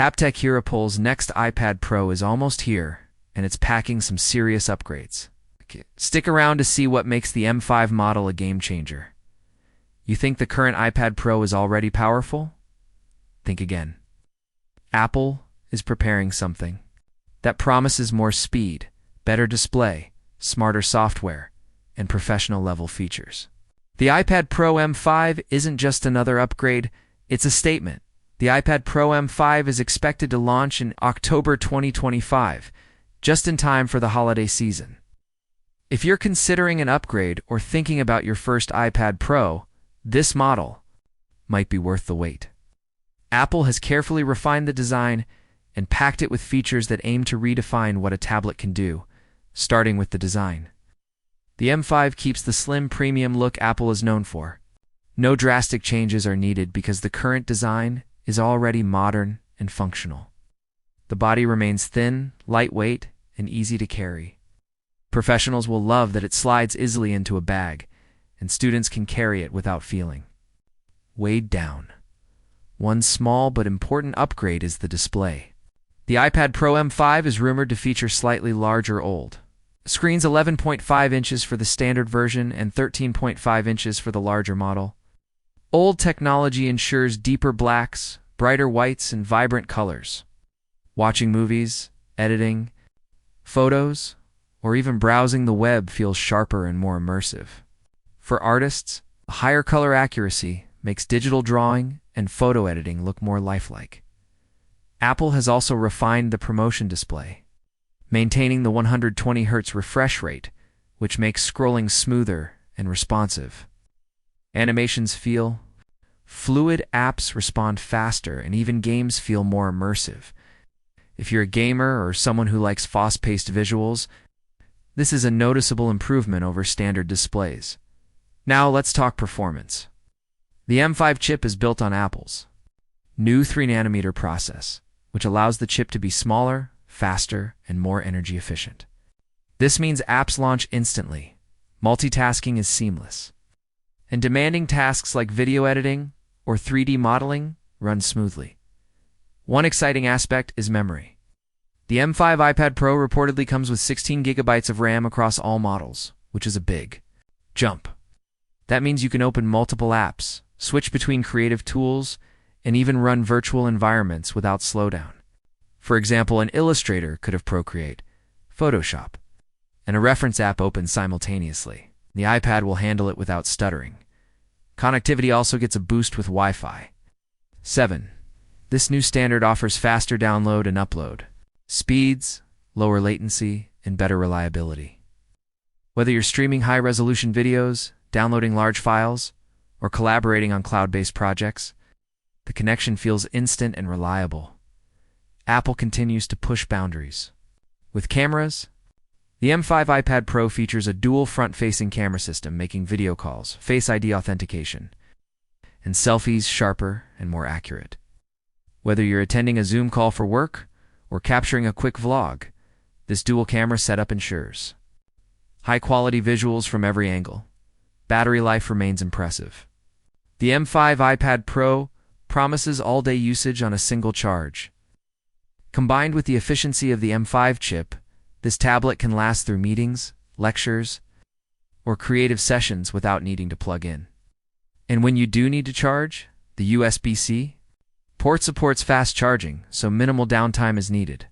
TapTech Heropole's next iPad Pro is almost here, and it's packing some serious upgrades. Stick around to see what makes the M5 model a game changer. You think the current iPad Pro is already powerful? Think again. Apple is preparing something that promises more speed, better display, smarter software, and professional-level features. The iPad Pro M5 isn't just another upgrade, it's a statement. The iPad Pro M5 is expected to launch in October 2025, just in time for the holiday season. If you're considering an upgrade or thinking about your first iPad Pro, this model might be worth the wait. Apple has carefully refined the design and packed it with features that aim to redefine what a tablet can do, starting with the design. The M5 keeps the slim premium look Apple is known for. No drastic changes are needed because the current design is already modern and functional. The body remains thin, lightweight, and easy to carry. Professionals will love that it slides easily into a bag, and students can carry it without feeling weighed down. One small but important upgrade is the display. The iPad Pro M5 is rumored to feature slightly larger OLED screens, 11.5 inches for the standard version and 13.5 inches for the larger model. OLED technology ensures deeper blacks, brighter whites, and vibrant colors. Watching movies, editing, photos, or even browsing the web feels sharper and more immersive. For artists, a higher color accuracy makes digital drawing and photo editing look more lifelike. Apple has also refined the promotion display, maintaining the 120 Hz refresh rate, which makes scrolling smoother and responsive. Animations feel fluid, apps respond faster, and even games feel more immersive. If you're a gamer or someone who likes fast-paced visuals, this is a noticeable improvement over standard displays. Now let's talk performance. The M5 chip is built on Apple's new 3nm process, which allows the chip to be smaller, faster, and more energy efficient. This means apps launch instantly, multitasking is seamless, and demanding tasks like video editing or 3D modeling run smoothly. One exciting aspect is memory. The M5 iPad Pro reportedly comes with 16 GB of RAM across all models, which is a big jump. That means you can open multiple apps, switch between creative tools, and even run virtual environments without slowdown. For example, an Illustrator could have Procreate, Photoshop, and a reference app open simultaneously. The iPad will handle it without stuttering. Connectivity also gets a boost with Wi-Fi 7. This new standard offers faster download and upload speeds, lower latency, and better reliability. Whether you're streaming high-resolution videos, downloading large files, or collaborating on cloud-based projects, the connection feels instant and reliable. Apple continues to push boundaries. With cameras, the M5 iPad Pro features a dual front-facing camera system, making video calls, Face ID authentication, and selfies sharper and more accurate. Whether you're attending a Zoom call for work or capturing a quick vlog, this dual camera setup ensures high-quality visuals from every angle. Battery life remains impressive. The M5 iPad Pro promises all-day usage on a single charge. Combined with the efficiency of the M5 chip, this tablet can last through meetings, lectures, or creative sessions without needing to plug in. And when you do need to charge, the USB-C port supports fast charging, so minimal downtime is needed.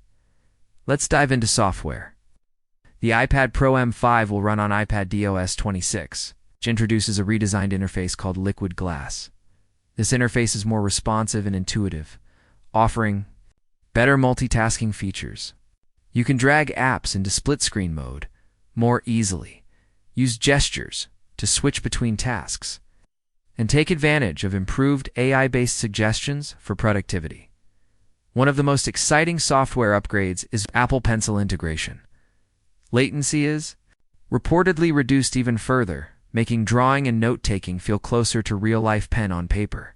Let's dive into software. The iPad Pro M5 will run on iPadOS 26, which introduces a redesigned interface called Liquid Glass. This interface is more responsive and intuitive, offering better multitasking features. You can drag apps into split-screen mode more easily, use gestures to switch between tasks, and take advantage of improved AI-based suggestions for productivity. One of the most exciting software upgrades is Apple Pencil integration. Latency is reportedly reduced even further, making drawing and note-taking feel closer to real-life pen on paper.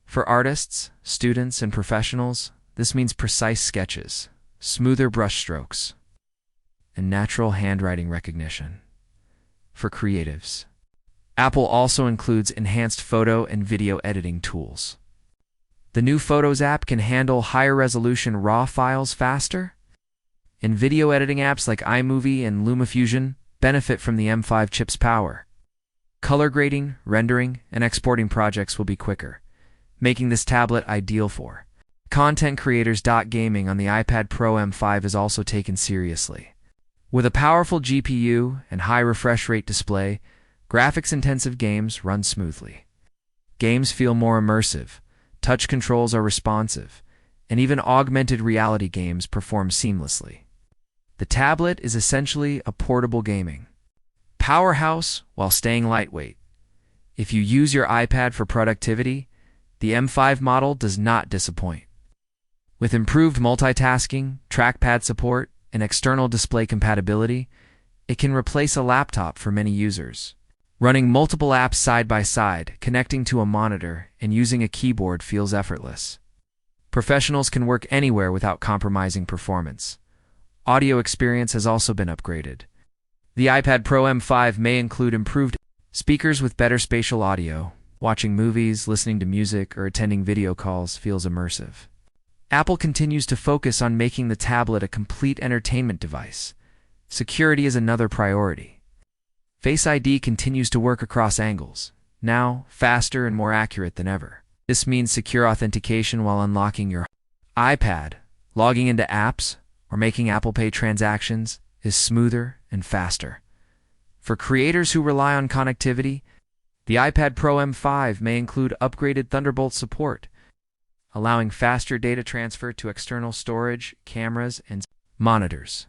For artists, students, and professionals, this means precise sketches, smoother brushstrokes, and natural handwriting recognition. For creatives, Apple also includes enhanced photo and video editing tools. The new Photos app can handle higher resolution RAW files faster, and video editing apps like iMovie and LumaFusion benefit from the M5 chip's power. Color grading, rendering, and exporting projects will be quicker, making this tablet ideal for content creators. Gaming on the iPad Pro M5 is also taken seriously. With a powerful GPU and high refresh rate display, graphics-intensive games run smoothly. Games feel more immersive, touch controls are responsive, and even augmented reality games perform seamlessly. The tablet is essentially a portable gaming powerhouse while staying lightweight. If you use your iPad for productivity, the M5 model does not disappoint. With improved multitasking, trackpad support, and external display compatibility, it can replace a laptop for many users. Running multiple apps side by side, connecting to a monitor, and using a keyboard feels effortless. Professionals can work anywhere without compromising performance. Audio experience has also been upgraded. The iPad Pro M5 may include improved speakers with better spatial audio. Watching movies, listening to music, or attending video calls feels immersive. Apple continues to focus on making the tablet a complete entertainment device. Security is another priority. Face ID continues to work across angles, now faster and more accurate than ever. This means secure authentication while unlocking your iPad, logging into apps, or making Apple Pay transactions is smoother and faster. For creators who rely on connectivity, the iPad Pro M5 may include upgraded Thunderbolt support, allowing faster data transfer to external storage, cameras, and monitors.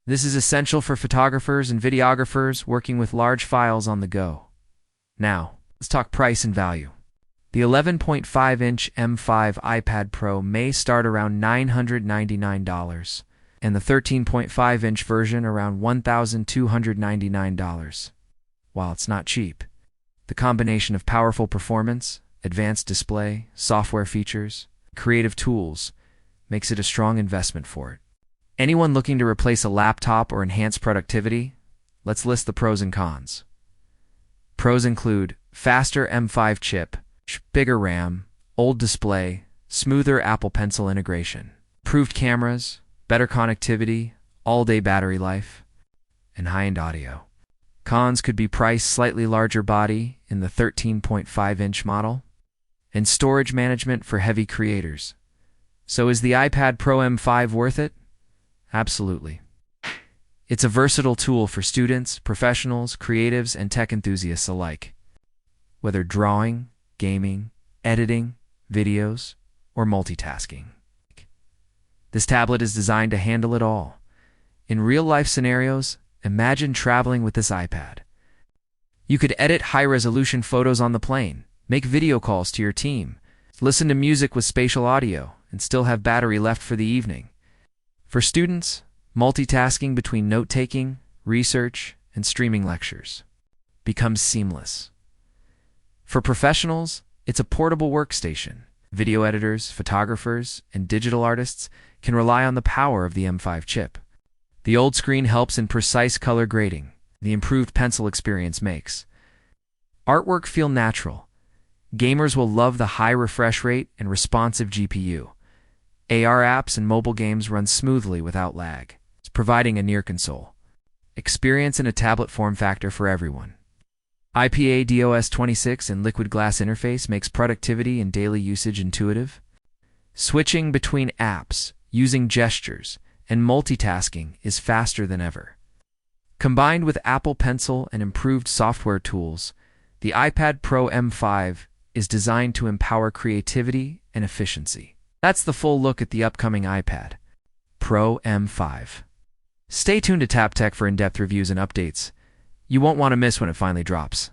This is essential for photographers and videographers working with large files on the go. Now, let's talk price and value. The 11.5-inch M5 iPad Pro may start around $999, and the 13.5-inch version around $1,299. While it's not cheap, the combination of powerful performance, advanced display, software features, creative tools makes it a strong investment for it. Anyone looking to replace a laptop or enhance productivity? Let's list the pros and cons. Pros include faster M5 chip, bigger RAM, old display, smoother Apple Pencil integration, improved cameras, better connectivity, all-day battery life, and high-end audio. Cons could be price, slightly larger body in the 13.5-inch model, and storage management for heavy creators. So is the iPad Pro M5 worth it? Absolutely. It's a versatile tool for students, professionals, creatives, and tech enthusiasts alike. Whether drawing, gaming, editing, videos, or multitasking, this tablet is designed to handle it all. In real-life scenarios, imagine traveling with this iPad. You could edit high-resolution photos on the plane, make video calls to your team, listen to music with spatial audio, and still have battery left for the evening. For students, multitasking between note-taking, research, and streaming lectures becomes seamless. For professionals, it's a portable workstation. Video editors, photographers, and digital artists can rely on the power of the M5 chip. The old screen helps in precise color grading. The improved pencil experience makes artwork feel natural. Gamers will love the high refresh rate and responsive GPU. AR apps and mobile games run smoothly without lag, providing a near-console experience in a tablet form factor for everyone. IPA-DOS 26 and liquid glass interface makes productivity and daily usage intuitive. Switching between apps, using gestures, and multitasking is faster than ever. Combined with Apple Pencil and improved software tools, the iPad Pro M5 is designed to empower creativity and efficiency. That's the full look at the upcoming iPad Pro M5. Stay tuned to TapTech for in-depth reviews and updates. You won't want to miss when it finally drops.